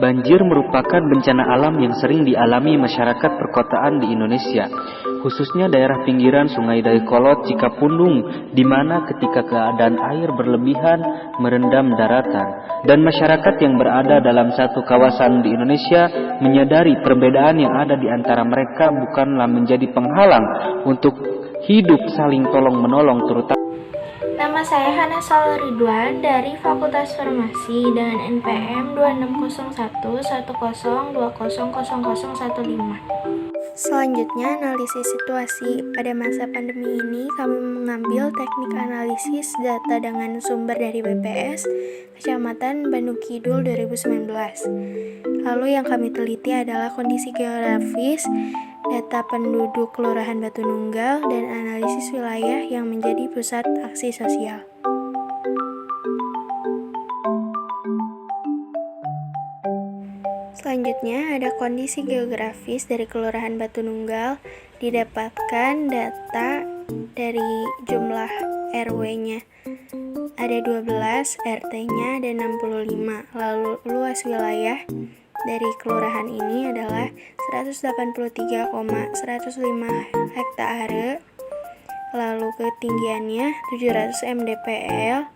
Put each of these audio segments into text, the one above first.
Banjir merupakan bencana alam yang sering dialami masyarakat perkotaan di Indonesia, khususnya daerah pinggiran Sungai Dayakolot, Cikapundung, di mana ketika keadaan air berlebihan merendam daratan, dan masyarakat yang berada dalam satu kawasan di Indonesia menyadari perbedaan yang ada di antara mereka bukanlah menjadi penghalang untuk hidup saling tolong-menolong, terutama. Nama saya Hana Sal Ridwan dari Fakultas Farmasi dengan NPM 260110200015. Selanjutnya, analisis situasi. Pada masa pandemi ini, kami mengambil teknik analisis data dengan sumber dari BPS, Kecamatan Bandung Kidul 2019. Lalu yang kami teliti adalah kondisi geografis, data penduduk Kelurahan Batu Nunggal, dan analisis wilayah yang menjadi pusat aksi sosial. Selanjutnya ada kondisi geografis dari Kelurahan Batu Nunggal. Didapatkan data dari jumlah RW-nya. Ada 12, RT-nya ada 65. Lalu luas wilayah dari kelurahan ini adalah 183,105 hektare. Lalu ketinggiannya 700 mdpl.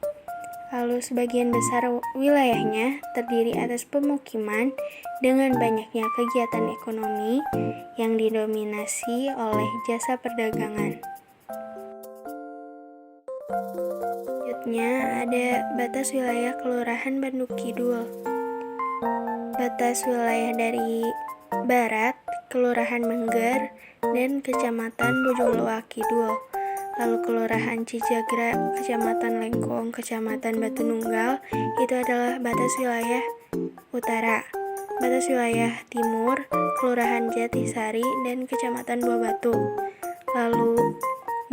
Lalu sebagian besar wilayahnya terdiri atas pemukiman dengan banyaknya kegiatan ekonomi yang didominasi oleh jasa perdagangan. Selanjutnya ada batas wilayah Kelurahan Bandung Kidul. Batas wilayah dari barat Kelurahan Mengger dan Kecamatan Bojong Loa Kidul. Lalu Kelurahan Cijagra, Kecamatan Lengkong, Kecamatan Batu Nunggal, itu adalah batas wilayah utara. Batas wilayah timur, Kelurahan Jatisari dan Kecamatan Buah Batu. Lalu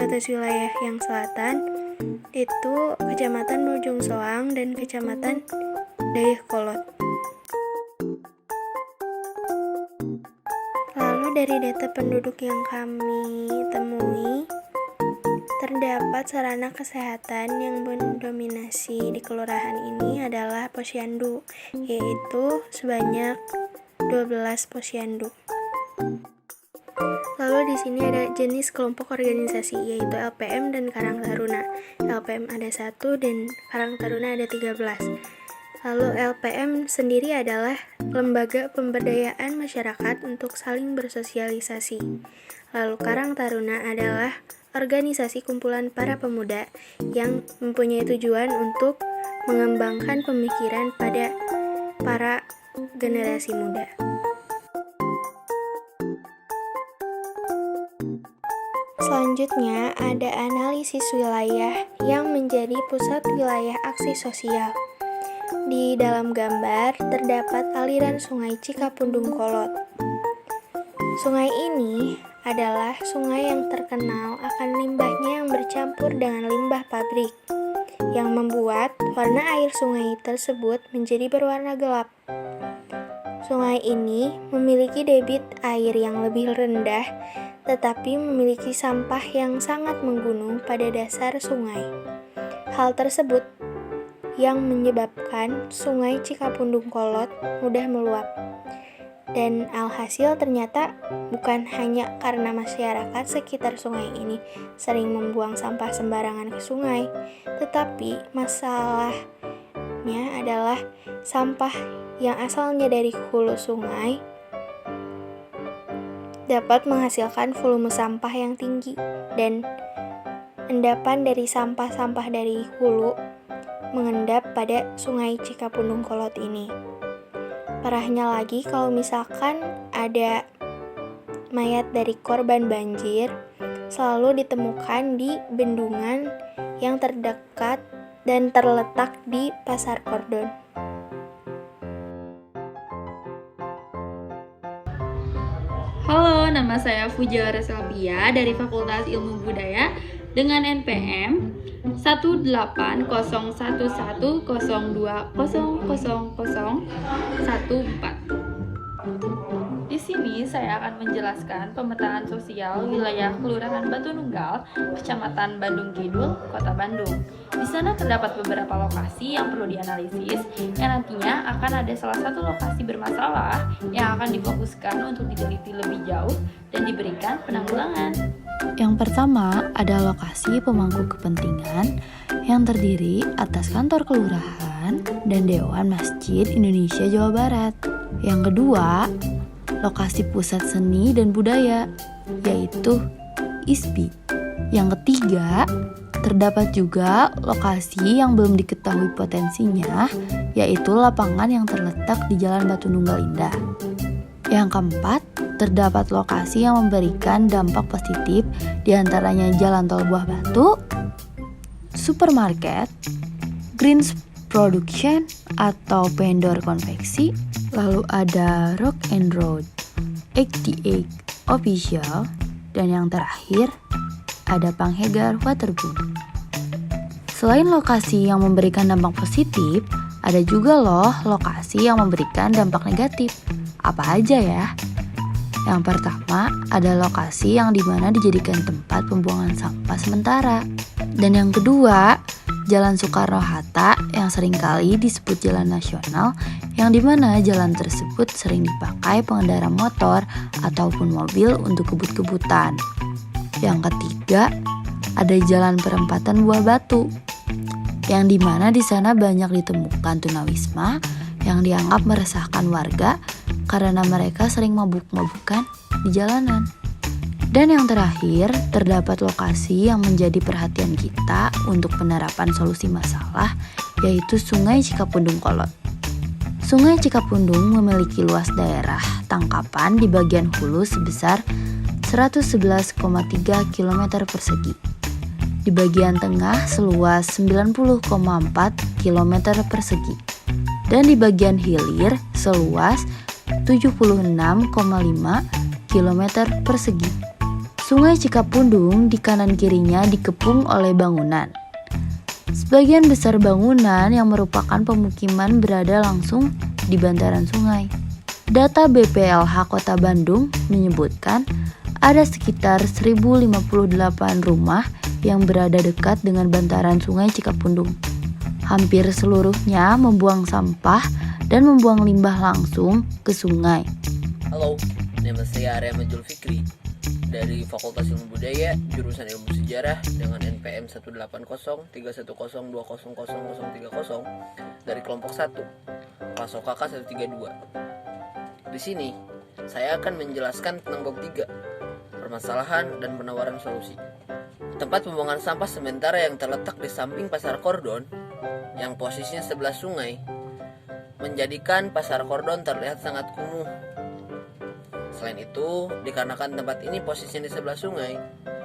batas wilayah yang selatan, itu Kecamatan Bojong Soang dan Kecamatan Dayakolot. Lalu dari data penduduk yang kami temui, terdapat sarana kesehatan yang mendominasi di kelurahan ini adalah posyandu, yaitu sebanyak 12 posyandu. Lalu di sini ada jenis kelompok organisasi, yaitu LPM dan Karang Taruna. LPM ada 1 dan Karang Taruna ada 13. Lalu LPM sendiri adalah lembaga pemberdayaan masyarakat untuk saling bersosialisasi. Lalu Karang Taruna adalah organisasi kumpulan para pemuda yang mempunyai tujuan untuk mengembangkan pemikiran pada para generasi muda. Selanjutnya ada analisis wilayah yang menjadi pusat wilayah aksi sosial. Di dalam gambar terdapat aliran sungai Cikapundung Kolot. Sungai ini adalah sungai yang terkenal akan limbahnya yang bercampur dengan limbah pabrik, yang membuat warna air sungai tersebut menjadi berwarna gelap. Sungai ini memiliki debit air yang lebih rendah, tetapi memiliki sampah yang sangat menggunung pada dasar sungai. Hal tersebut yang menyebabkan sungai Cikapundung Kolot mudah meluap. Dan alhasil ternyata bukan hanya karena masyarakat sekitar sungai ini sering membuang sampah sembarangan ke sungai, tetapi masalahnya adalah sampah yang asalnya dari hulu sungai dapat menghasilkan volume sampah yang tinggi, dan endapan dari sampah-sampah dari hulu mengendap pada sungai Cikapundung Kolot ini. Parahnya lagi kalau misalkan ada mayat dari korban banjir selalu ditemukan di bendungan yang terdekat dan terletak di Pasar Kordon. Halo, nama saya Fujara Selvia dari Fakultas Ilmu Budaya dengan NPM 1801102000014. Di sini sini saya akan menjelaskan pemetaan sosial wilayah Kelurahan Batu Nunggal, Kecamatan Bandung Kidul, Kota Bandung. Di sana terdapat beberapa lokasi yang perlu dianalisis, yang nantinya akan ada salah satu lokasi bermasalah yang akan difokuskan untuk diteliti lebih jauh dan diberikan penanggulangan. Yang pertama ada lokasi pemangku kepentingan yang terdiri atas kantor kelurahan dan Dewan Masjid Indonesia Jawa Barat. Yang kedua, lokasi pusat seni dan budaya, yaitu ISPI. Yang ketiga, terdapat juga lokasi yang belum diketahui potensinya, yaitu lapangan yang terletak di Jalan Batu Nunggal Indah. Yang keempat, terdapat lokasi yang memberikan dampak positif, diantaranya Jalan Tol Buah Batu, supermarket, Greens Production atau vendor konveksi, lalu ada Rock and Road, 88 Official, dan yang terakhir ada Panghegar Waterboom. Selain lokasi yang memberikan dampak positif, ada juga loh lokasi yang memberikan dampak negatif. Apa aja ya? Yang pertama, ada lokasi yang dimana dijadikan tempat pembuangan sampah sementara. Dan yang kedua, Jalan Soekarno-Hatta yang seringkali disebut jalan nasional, yang dimana jalan tersebut sering dipakai pengendara motor ataupun mobil untuk kebut-kebutan. Yang ketiga, ada Jalan Perempatan Buah Batu, yang dimana di sana banyak ditemukan tunawisma yang dianggap meresahkan warga karena mereka sering mabuk-mabukan di jalanan. Dan yang terakhir, terdapat lokasi yang menjadi perhatian kita untuk penerapan solusi masalah, yaitu Sungai Cikapundung Kolot. Sungai Cikapundung memiliki luas daerah tangkapan di bagian hulu sebesar 111,3 km persegi. Di bagian tengah seluas 90,4 km persegi. Dan di bagian hilir seluas 76,5 km persegi. Sungai Cikapundung di kanan kirinya dikepung oleh bangunan. Sebagian besar bangunan yang merupakan pemukiman berada langsung di bantaran sungai. Data BPLH Kota Bandung menyebutkan ada sekitar 1058 rumah yang berada dekat dengan bantaran Sungai Cikapundung. Hampir seluruhnya membuang sampah dan membuang limbah langsung ke sungai. Halo, nama saya Arya Majul Fikri dari Fakultas Ilmu Budaya, jurusan Ilmu Sejarah dengan NPM 18031020030 dari kelompok 1, kelas OKK 132. Di sini, saya akan menjelaskan tentang bab 3, permasalahan dan penawaran solusi. Tempat pembuangan sampah sementara yang terletak di samping Pasar Kordon, yang posisinya sebelah sungai, menjadikan Pasar Kordon terlihat sangat kumuh. Selain itu, dikarenakan tempat ini posisinya di sebelah sungai,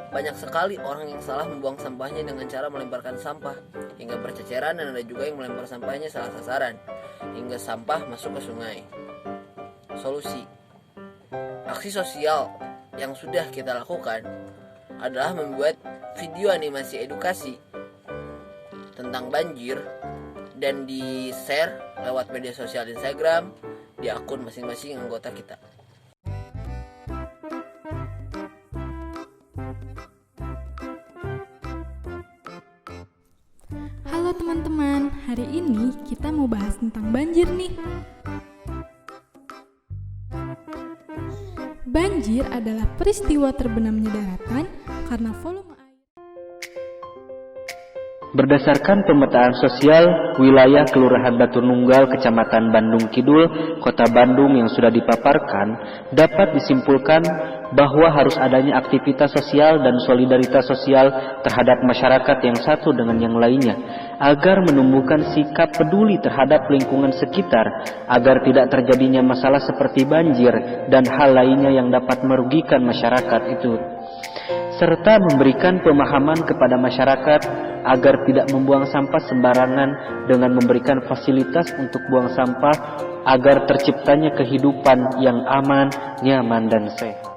banyak sekali orang yang salah membuang sampahnya dengan cara melemparkan sampah hingga berceceran, dan ada juga yang melempar sampahnya salah sasaran hingga sampah masuk ke sungai. Solusi: aksi sosial yang sudah kita lakukan adalah membuat video animasi edukasi tentang banjir dan di-share lewat media sosial Instagram di akun masing-masing anggota kita. Halo teman-teman, hari ini kita mau bahas tentang banjir nih. Banjir adalah peristiwa terbenamnya daratan karena volume air. Berdasarkan pemetaan sosial wilayah Kelurahan Batu Nunggal, Kecamatan Bandung Kidul, Kota Bandung yang sudah dipaparkan, dapat disimpulkan bahwa harus adanya aktivitas sosial dan solidaritas sosial terhadap masyarakat yang satu dengan yang lainnya, agar menumbuhkan sikap peduli terhadap lingkungan sekitar, agar tidak terjadinya masalah seperti banjir dan hal lainnya yang dapat merugikan masyarakat itu, serta memberikan pemahaman kepada masyarakat agar tidak membuang sampah sembarangan dengan memberikan fasilitas untuk buang sampah agar terciptanya kehidupan yang aman, nyaman, dan sehat.